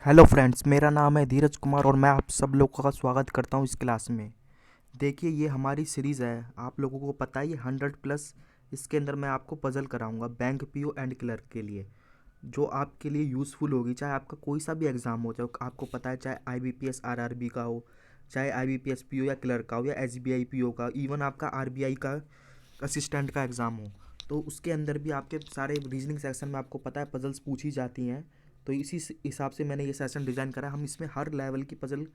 Hello friends, मेरा नाम है धीरज कुमार और मैं आप सब लोगों का स्वागत करता हूँ इस क्लास में। देखिए, ये हमारी सीरीज़ है। आप लोगों को पता है ये 100+। इसके अंदर मैं आपको पजल कराऊंगा बैंक पीओ एंड क्लर्क के लिए, जो आपके लिए यूज़फुल होगी। चाहे आपका कोई सा भी एग्ज़ाम हो, चाहे आपको पता है चाहे आईबीपीएस आरआरबी का हो, चाहे आईबीपीएस पीओ या क्लर्क का हो, या एसबीआई पीओ का, इवन आपका आरबीआई का असिस्टेंट का एग्ज़ाम हो, तो उसके अंदर भी आपके सारे रीजनिंग सेक्शन में आपको पता है पजल्स पूछी जाती हैं। तो इसी हिसाब से मैंने ये सेशन डिज़ाइन करा। हम इसमें हर लेवल की पजल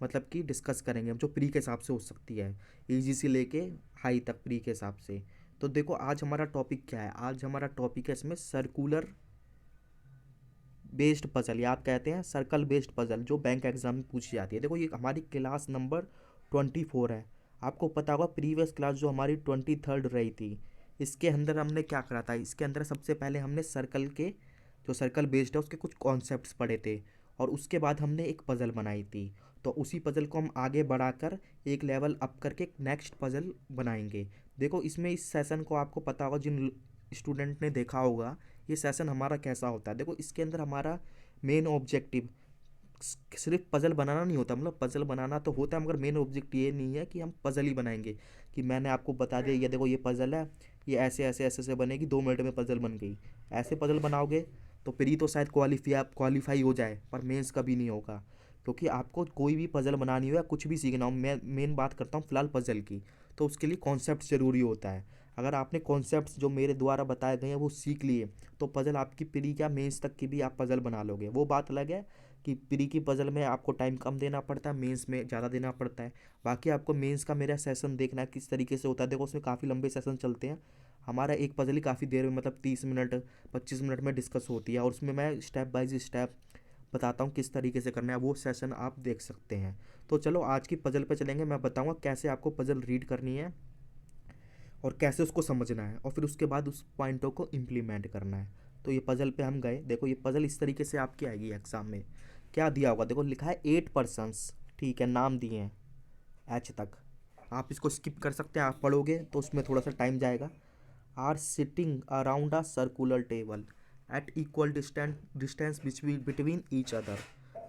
मतलब कि डिस्कस करेंगे, जो प्री के हिसाब से हो सकती है, इजी से लेके हाई तक प्री के हिसाब से। तो देखो, आज हमारा टॉपिक क्या है। आज हमारा टॉपिक है इसमें सर्कुलर बेस्ड पजल, या आप कहते हैं सर्कल बेस्ड पजल, जो बैंक एग्जाम में पूछी जाती है। देखो, ये हमारी क्लास नंबर 24 है। आपको पता होगा प्रीवियस क्लास जो हमारी 23rd रही थी, इसके अंदर हमने क्या करा था। इसके अंदर सबसे पहले हमने सर्कल के, जो सर्कल बेस्ड है, उसके कुछ कॉन्सेप्ट्स पढ़े थे, और उसके बाद हमने एक पजल बनाई थी। तो उसी पजल को हम आगे बढ़ाकर एक लेवल अप करके एक नेक्स्ट पजल बनाएंगे। देखो, इसमें इस सेशन को आपको पता होगा, जिन स्टूडेंट ने देखा होगा ये सेशन हमारा कैसा होता है। देखो, इसके अंदर हमारा मेन ऑब्जेक्टिव सिर्फ पजल बनाना नहीं होता। मतलब पजल बनाना तो होता है, मगर मेन ऑब्जेक्ट ये नहीं है कि हम पजल ही बनाएंगे, कि मैंने आपको बता दिया ये देखो ये पजल है, ये ऐसे ऐसे ऐसे से बनेगी, 2 मिनट में पजल बन गई। ऐसे पजल बनाओगे तो प्री तो शायद क्वालिफाई हो जाए, पर मेंस कभी नहीं होगा। क्योंकि आपको कोई भी पजल बनानी हो या कुछ भी सीखना हो, मैं मेन बात करता हूँ फिलहाल पजल की, तो उसके लिए कॉन्सेप्ट ज़रूरी होता है। अगर आपने कॉन्सेप्ट्स जो मेरे द्वारा बताए गए हैं वो सीख लिए, तो पजल आपकी प्री क्या मेंस तक की भी आप पजल बना लोगे। वो बात अलग है कि प्री की पजल में आपको टाइम कम देना पड़ता है, मेंस में ज़्यादा देना पड़ता है। बाकी आपको मेंस का मेरा सेशन देखना है किस तरीके से होता है। देखो, उसमें काफ़ी लंबे सेशन चलते हैं। हमारा एक पजल ही काफ़ी देर में, मतलब 30 मिनट 25 मिनट में डिस्कस होती है, और उसमें मैं स्टेप बाय स्टेप बताता हूँ किस तरीके से करना है। वो सेशन आप देख सकते हैं। तो चलो आज की पजल पे चलेंगे। मैं बताऊँगा कैसे आपको पजल रीड करनी है और कैसे उसको समझना है, और फिर उसके बाद उस पॉइंटों को इम्प्लीमेंट करना है। तो ये पजल पे हम गए। देखो, ये पजल इस तरीके से आपकी आएगी एग्जाम में। क्या दिया होगा, देखो लिखा है 8 पर्सन्स, ठीक है, नाम दिए हैं एच तक। आप इसको स्किप कर सकते हैं, आप पढ़ोगे तो उसमें थोड़ा सा टाइम जाएगा। Are sitting around a circular table at equal distance between each other,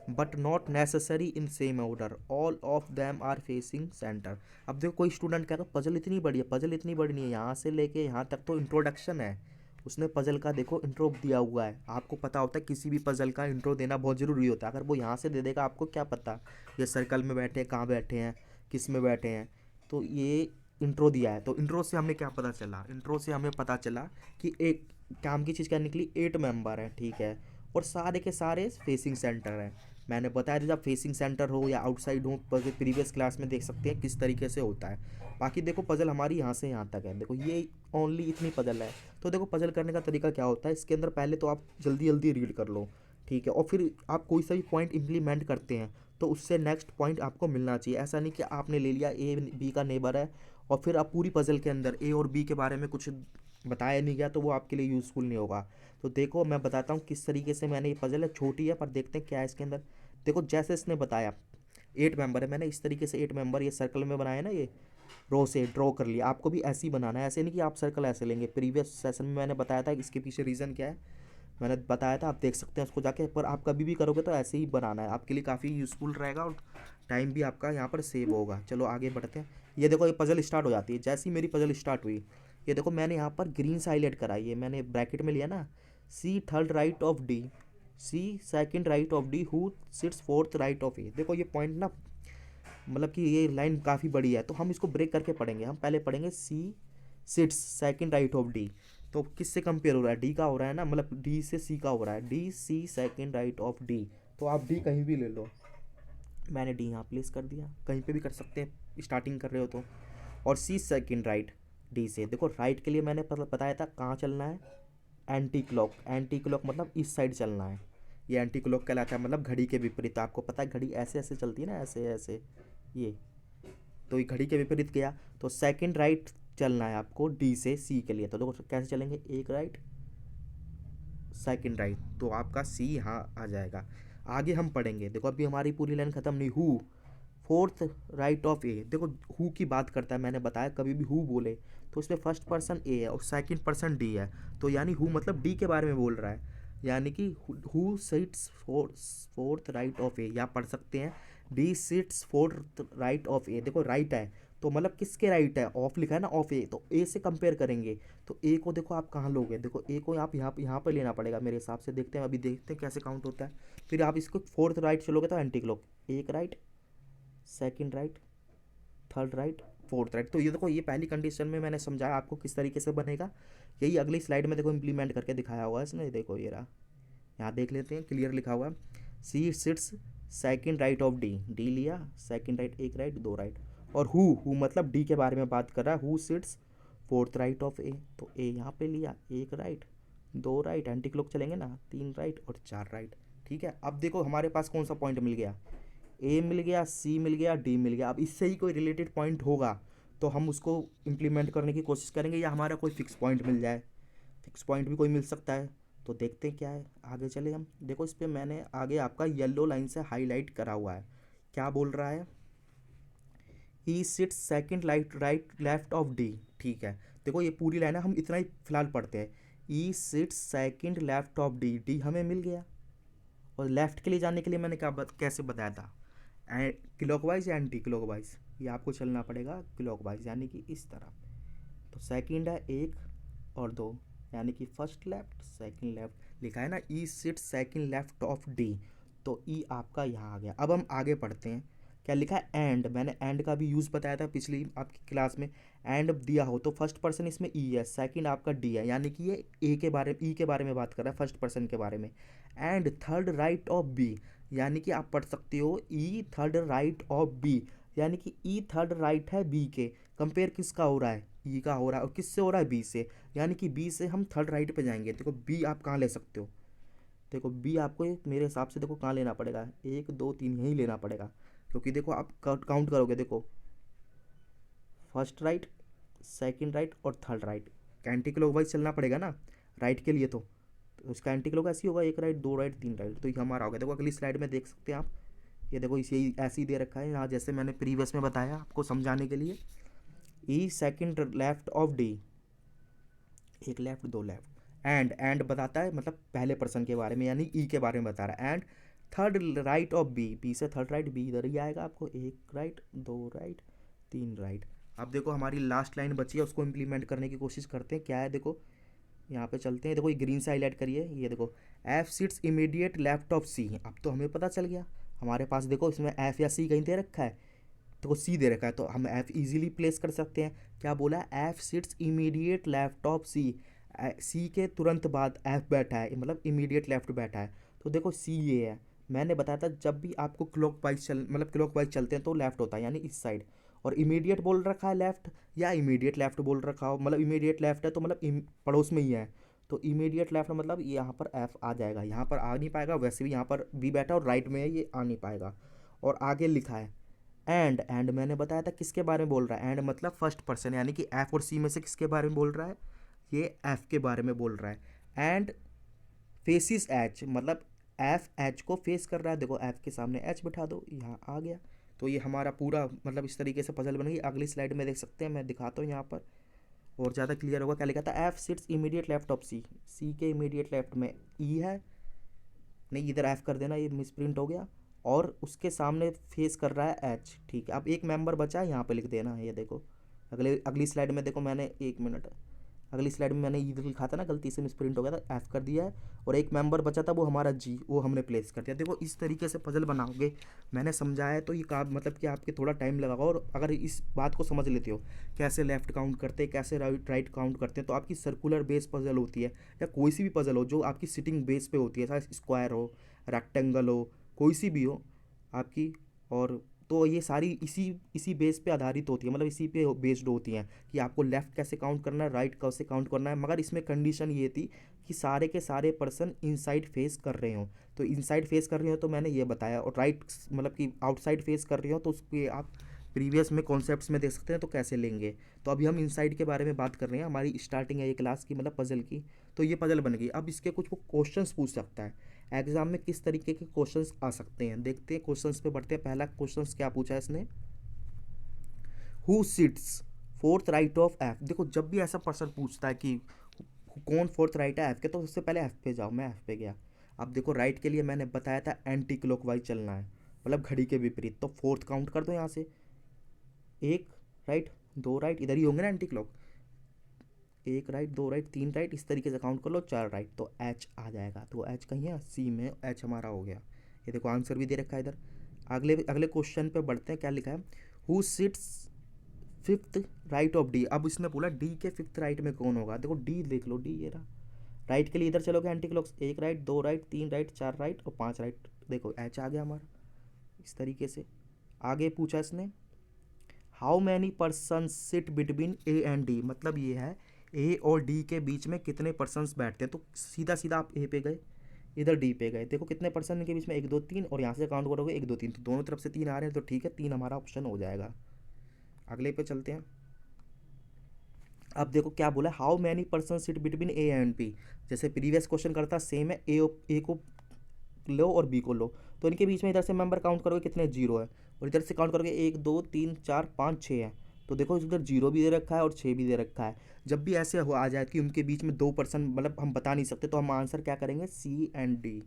but not necessary in same order, all of them are facing centre. अब देखो, कोई स्टूडेंट कह रहा है पजल इतनी बड़ी है, पजल इतनी बड़ी नहीं है, यहाँ से लेके यहाँ तक तो इंट्रोडक्शन है। उसने पजल का देखो इंट्रो दिया हुआ है। आपको पता होता है किसी भी पजल का इंट्रो देना बहुत ज़रूरी होता है। अगर वो यहाँ से दे देगा, आपको क्या पता ये सर्कल में बैठे हैं, कहाँ बैठे हैं, किस में बैठे हैं। तो ये इंट्रो दिया है। तो इंट्रो से हमें क्या पता चला, इंट्रो से हमें पता चला कि एक काम की चीज़ क्या निकली, 8 मेंबर है, ठीक है, और सारे के सारे फेसिंग सेंटर हैं। मैंने बताया था, जब फेसिंग सेंटर हो या आउटसाइड हो, प्रीवियस क्लास में देख सकते हैं किस तरीके से होता है। बाकी देखो, पजल हमारी यहाँ से यहाँ तक है। देखो, ये ओनली इतनी पजल है। तो देखो, पजल करने का तरीका क्या होता है। इसके अंदर पहले तो आप जल्दी जल्दी रीड कर लो, ठीक है, और फिर आप कोई सा भी पॉइंट इम्प्लीमेंट करते हैं तो उससे नेक्स्ट पॉइंट आपको मिलना चाहिए। ऐसा नहीं कि आपने ले लिया ए बी का नेबर है, और फिर आप पूरी पजल के अंदर ए और बी के बारे में कुछ बताया नहीं गया, तो वो आपके लिए यूज़फुल नहीं होगा। तो देखो, मैं बताता हूँ किस तरीके से मैंने ये पजल है, छोटी है पर देखते हैं क्या है इसके अंदर। देखो, जैसे इसने बताया 8 मेंबर है, मैंने इस तरीके से 8 मेंबर ये सर्कल में बनाया ना, ये रो से ड्रॉ कर लिया। आपको भी ऐसे ही बनाना है, ऐसे नहीं कि आप सर्कल ऐसे लेंगे। प्रीवियस सेशन में मैंने बताया था इसके पीछे रीज़न क्या है, मैंने बताया था, आप देख सकते हैं उसको जाके। पर आप कभी भी करोगे तो ऐसे ही बनाना है, आपके लिए काफ़ी यूज़फुल रहेगा, और टाइम भी आपका यहाँ पर सेव होगा। चलो आगे बढ़ते हैं। ये देखो, ये पजल स्टार्ट हो जाती है। जैसे ही मेरी पजल स्टार्ट हुई, ये देखो मैंने यहाँ पर ग्रीन से हाईलाइट कराई है, मैंने ब्रैकेट में लिया ना, C third right of D, C second right of D, who sits fourth right of A. देखो, ये पॉइंट ना, मतलब कि ये लाइन काफ़ी बड़ी है, तो हम इसको ब्रेक करके पढ़ेंगे। हम पहले पढ़ेंगे C sits second right of D. तो किससे कंपेयर हो रहा है, डी का हो रहा है ना, मतलब डी से सी का हो रहा है, D C second right of D. तो आप डी कहीं भी ले लो, मैंने डी यहाँ प्लेस कर दिया, कहीं पे भी कर सकते हैं स्टार्टिंग कर रहे हो तो। और सी सेकंड राइट डी से। देखो, राइट के लिए मैंने बताया था कहाँ चलना है, एंटी क्लॉक। एंटी क्लॉक मतलब इस साइड चलना है। ये एंटी क्लॉक कहलाता है, मतलब घड़ी के विपरीत। आपको पता है घड़ी ऐसे ऐसे चलती है ना, ऐसे ऐसे, ये, तो ये घड़ी के विपरीत गया। तो सेकंड राइट चलना है आपको डी से सी के लिए। तो देखो कैसे चलेंगे, एक राइट सेकंड राइट, तो आपका सी यहाँ आ जाएगा। आगे हम पढ़ेंगे। देखो, अभी हमारी पूरी लाइन खत्म नहीं। Who fourth right of A. देखो, हु की बात करता है, मैंने बताया कभी भी हु बोले तो इसमें फर्स्ट पर्सन ए है और सेकंड पर्सन डी है, तो यानी हु मतलब डी के बारे में बोल रहा है। यानी कि who sits fourth right of A, या पढ़ सकते हैं D sits fourth right of A. देखो राइट है तो मतलब किसके राइट है, ऑफ लिखा है ना, ऑफ ए, तो ए से कंपेयर करेंगे। तो ए को देखो आप कहाँ लोगे, देखो ए को आप यहाँ पे लेना पड़ेगा मेरे हिसाब से। देखते हैं अभी, देखते हैं कैसे काउंट होता है। फिर आप इसको फोर्थ राइट चलोगे तो एंटी क्लॉक, एक right, second right, third right, fourth right. तो ये देखो ये पहली कंडीशन में मैंने समझाया आपको किस तरीके से बनेगा। यही अगली स्लाइड में देखो इम्प्लीमेंट करके दिखाया हुआ है इसने। देखो ये रहा, यहाँ देख लेते हैं, क्लियर लिखा हुआ है C sits second right of D, D लिया, सेकंड राइट, एक राइट, दो राइट। और हु मतलब डी के बारे में बात कर रहा है, who sits fourth right of A, तो ए यहाँ पे लिया, एक राइट, दो राइट, एंटी क्लॉक चलेंगे ना, तीन राइट और चार राइट। ठीक है, अब देखो हमारे पास कौन सा पॉइंट मिल गया, ए मिल गया, सी मिल गया, डी मिल गया। अब इससे ही कोई रिलेटेड पॉइंट होगा तो हम उसको इम्प्लीमेंट करने की कोशिश करेंगे, या हमारा कोई फिक्स पॉइंट मिल जाए, फिक्स पॉइंट भी कोई मिल सकता है। तो देखते हैं क्या है, आगे चले हम। देखो इस पर मैंने आगे आपका येलो लाइन से हाईलाइट करा हुआ है, क्या बोल रहा है, E sits second right right left of D. ठीक है, देखो ये पूरी लाइन है, हम इतना ही फिलहाल पढ़ते हैं। E sits second left of D, D हमें मिल गया। और लेफ्ट के लिए जाने के लिए मैंने कैसे बताया था, क्लॉकवाइज या एंटी क्लॉकवाइज, ये आपको चलना पड़ेगा क्लॉकवाइज, यानी कि इस तरह। तो सेकंड है एक और दो, यानी कि फर्स्ट लेफ्ट सेकंड लेफ्ट लिखा है ना, E sit second left of D, तो ई आपका यहाँ आ गया। अब हम आगे पढ़ते हैं, क्या लिखा है, एंड, मैंने एंड का भी यूज़ बताया था पिछली आपकी क्लास में। एंड दिया हो तो फर्स्ट पर्सन इसमें ई है, सेकंड आपका डी है, यानी कि ये ए के बारे में, ई के बारे में बात कर रहा है, फर्स्ट पर्सन के बारे में। And third right of B, यानी कि आप पढ़ सकते हो E third right of B, यानी कि ई थर्ड राइट है बी के। कंपेयर किसका हो रहा है, ई का हो रहा है, और किससे हो रहा है, बी से, यानी कि बी से हम थर्ड राइट पे जाएंगे। देखो बी आप कहाँ ले सकते हो, देखो बी आपको मेरे हिसाब से देखो कहाँ लेना पड़ेगा, एक दो तीन यहीं लेना पड़ेगा, क्योंकि देखो आप काउंट करोगे, देखो फर्स्ट राइट, सेकंड राइट और थर्ड राइट, एंटी क्लॉकवाइज चलना पड़ेगा ना राइट के लिए। तो उसका एंटी क्लॉक ऐसे ही होगा, एक राइट, दो राइट, तीन राइट, तो ये हमारा हो गया। देखो अगली स्लाइड में देख सकते हैं आप, ये देखो इसे ऐसे ही दे रखा है यहाँ, जैसे मैंने प्रीवियस में बताया आपको समझाने के लिए। ई सेकंड लेफ्ट ऑफ डी, एक लेफ्ट दो लेफ्ट, एंड बताता है मतलब पहले पर्सन के बारे में, यानी ई के बारे में बता रहा है। And third right of B, B से थर्ड राइट, बी इधर ही आएगा आपको, एक राइट, दो राइट, तीन राइट। अब देखो हमारी लास्ट लाइन बची है, उसको इम्प्लीमेंट करने की कोशिश करते हैं, क्या है देखो यहाँ पे चलते हैं। देखो ये ग्रीन से हाईलाइट करिए, ये देखो F sits immediate left of C, अब तो हमें पता चल गया हमारे पास। देखो इसमें एफ या सी कहीं दे रखा है, तो सी दे रखा है, तो हम एफ इजीली प्लेस कर सकते हैं। क्या बोला, F sits immediate left of C, C के तुरंत बाद एफ बैठा है, मतलब इमीडिएट लेफ्ट बैठा है। तो देखो सी ये है, मैंने बताया था जब भी आपको क्लॉक वाइज मतलब क्लॉक वाइज चलते हैं तो लेफ्ट होता है, यानी इस साइड। और इमीडिएट बोल रखा है लेफ्ट, या इमीडिएट लेफ्ट बोल रखा हो, मतलब इमीडिएट लेफ्ट है तो मतलब पड़ोस में ही है, तो इमीडिएट लेफ्ट मतलब यहाँ पर एफ आ जाएगा, यहाँ पर आ नहीं पाएगा, वैसे भी यहाँ पर बी बैठा और राइट में है, ये आ नहीं पाएगा। और आगे लिखा है एंड मैंने बताया था किसके बारे में बोल रहा है, एंड मतलब फर्स्ट पर्सन, यानी कि एफ और सी में से किसके बारे में बोल रहा है, ये एफ के बारे में बोल रहा है। एंड फेसिस एच, मतलब एफ एच को फेस कर रहा है, देखो एफ के सामने एच बिठा दो, यहाँ आ गया। तो ये हमारा पूरा मतलब इस तरीके से पजल बन गई। अगली स्लाइड में देख सकते हैं, मैं दिखाता हूँ यहाँ पर और ज़्यादा क्लियर होगा। क्या लिखा था, F sits immediate left of C, C के इमीडिएट लेफ्ट में ई है, नहीं इधर एफ कर देना, ये मिस प्रिंट हो गया, और उसके सामने फेस कर रहा है एच। ठीक है, अब एक मेंबर बचा है, यहाँ पे लिख देना है, ये देखो अगली स्लाइड में देखो मैंने, एक मिनट, अगली स्लाइड में मैंने इधर लिखा था ना, गलती से मिस प्रिंट हो गया था, एफ कर दिया है, और एक मेंबर बचा था वो हमारा जी, वो हमने प्लेस कर दिया। देखो इस तरीके से पजल बनाओगे, मैंने समझाया है, तो ये काम मतलब कि आपके थोड़ा टाइम लगेगा, और अगर इस बात को समझ लेते हो कैसे लेफ्ट काउंट करते हैं, कैसे राइट काउंट करते हैं, तो आपकी सर्कुलर बेस पजल होती है, या कोई सी भी पजल हो जो आपकी सिटिंग बेस पे होती है, चाहे स्क्वायर हो, रेक्टेंगल हो, कोई सी भी हो आपकी, और तो ये सारी इसी इसी बेस पे आधारित होती है, मतलब इसी पे बेस्ड होती हैं कि आपको लेफ़्ट कैसे काउंट करना है, राइट कैसे काउंट करना है। मगर इसमें कंडीशन ये थी कि सारे के सारे पर्सन इनसाइड फेस कर रहे हो, तो इनसाइड फेस कर रहे हो तो मैंने ये बताया, और राइट मतलब कि आउटसाइड फेस कर रहे हो तो उसके आप प्रीवियस में कॉन्सेप्ट्स में देख सकते हैं तो कैसे लेंगे। तो अभी हम इनसाइड के बारे में बात कर रहे हैं, हमारी स्टार्टिंग है ये क्लास की, मतलब पजल की। तो ये पजल बन गई। अब इसके कुछ वो क्वेश्चंस पूछ सकता है एग्जाम में, किस तरीके के क्वेश्चंस आ सकते हैं, देखते हैं क्वेश्चंस पे बढ़ते हैं। पहला क्वेश्चंस क्या पूछा है इसने, who sits fourth right of F. देखो जब भी ऐसा पर्सन पूछता है कि कौन फोर्थ राइट है एफ के, तो उससे पहले एफ पे जाओ, मैं एफ पे गया। अब देखो राइट के लिए मैंने बताया था एंटी क्लॉकवाइज चलना है, मतलब घड़ी के विपरीत, तो फोर्थ काउंट कर दो यहाँ से, एक राइट दो राइट, इधर ही होंगे ना एंटी क्लॉक, एक राइट दो राइट तीन राइट, इस तरीके से काउंट कर लो, चार राइट, तो एच आ जाएगा। तो एच कहीं है सी में, एच हमारा हो गया। ये देखो आंसर भी दे रखा है इधर। अगले अगले क्वेश्चन पे बढ़ते हैं, क्या लिखा है, who seats fifth right of D. अब इसने बोला डी के फिफ्थ राइट में कौन होगा, देखो डी देख लो, डी ये रहा। राइट के लिए इधर चलोगे एंटी क्लॉक्स, एक राइट दो राइट तीन राइट चार राइट और पांच राइट, देखो एच आ गया हमारा इस तरीके से। आगे पूछा इसने, how many person sit between A and D, मतलब ये है ए और डी के बीच में कितने पर्सन्स बैठते हैं। तो सीधा सीधा आप ए पे गए, इधर डी पे गए, देखो कितने पर्सन के बीच में, एक दो तीन, और यहाँ से काउंट करोगे एक दो तीन, तो दोनों तरफ से तीन आ रहे हैं, तो ठीक है, तीन हमारा ऑप्शन हो जाएगा। अगले पे चलते हैं। अब देखो क्या बोला, how many person sit between A and B, जैसे प्रीवियस क्वेश्चन करता सेम है, ए को लो और बी को लो, तो इनके बीच में इधर से मेंबर काउंट करोगे कितने, जीरो है, और इधर से काउंट करोगे एक दो तीन चार पाँच छः है, तो देखो इधर जीरो भी दे रखा है और छः भी दे रखा है। जब भी ऐसे हो आ जाए कि उनके बीच में दो पर्सन, मतलब हम बता नहीं सकते, तो हम आंसर क्या करेंगे, सी एंड डी।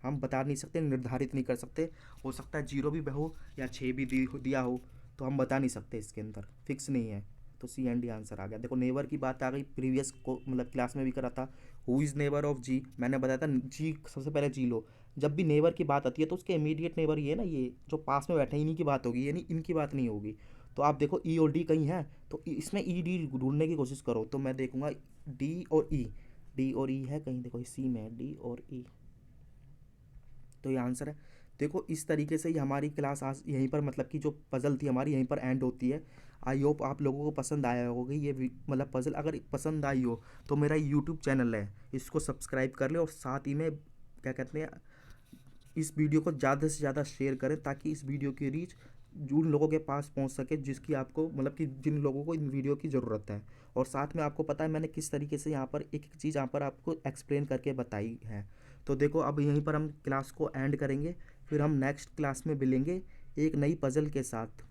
हम बता नहीं सकते, निर्धारित नहीं कर सकते, हो सकता है जीरो भी हो या छः भी दिया हो, तो हम बता नहीं सकते, इसके अंदर फिक्स नहीं है, तो सी एंड डी आंसर आ गया। देखो नेबर की बात आ गई, प्रीवियस को मतलब क्लास में भी करा था, हु इज़ नेबर ऑफ जी, मैंने बताया था जी सबसे पहले जी लो। जब भी नेबर की बात आती है तो उसके इमीडिएट नेबर ये ना, ये जो पास में बैठे हैं इन्हीं की बात होगी, यानी इनकी बात नहीं होगी। तो आप देखो ई और डी कहीं है, तो इसमें ई डी ढूंढने की कोशिश करो, तो मैं देखूंगा डी और ई, डी और ई है कहीं, देखो सी में डी और ई, तो ये आंसर है। देखो इस तरीके से ही हमारी क्लास आज यहीं पर, मतलब कि जो पज़ल थी हमारी यहीं पर एंड होती है। आई होप आप लोगों को पसंद आया होगा ये मतलब पज़ल, अगर पसंद आई हो तो मेरा यूट्यूब चैनल है, इसको सब्सक्राइब कर ले, और साथ ही में क्या कहते हैं, इस वीडियो को ज़्यादा से ज़्यादा शेयर करें, ताकि इस वीडियो की रीच उन लोगों के पास पहुंच सके जिसकी आपको, मतलब कि जिन लोगों को इन वीडियो की ज़रूरत है। और साथ में आपको पता है मैंने किस तरीके से यहाँ पर एक एक चीज़ यहाँ पर आपको एक्सप्लेन करके बताई है। तो देखो अब यहीं पर हम क्लास को एंड करेंगे, फिर हम नेक्स्ट क्लास में मिलेंगे एक नई पज़ल के साथ।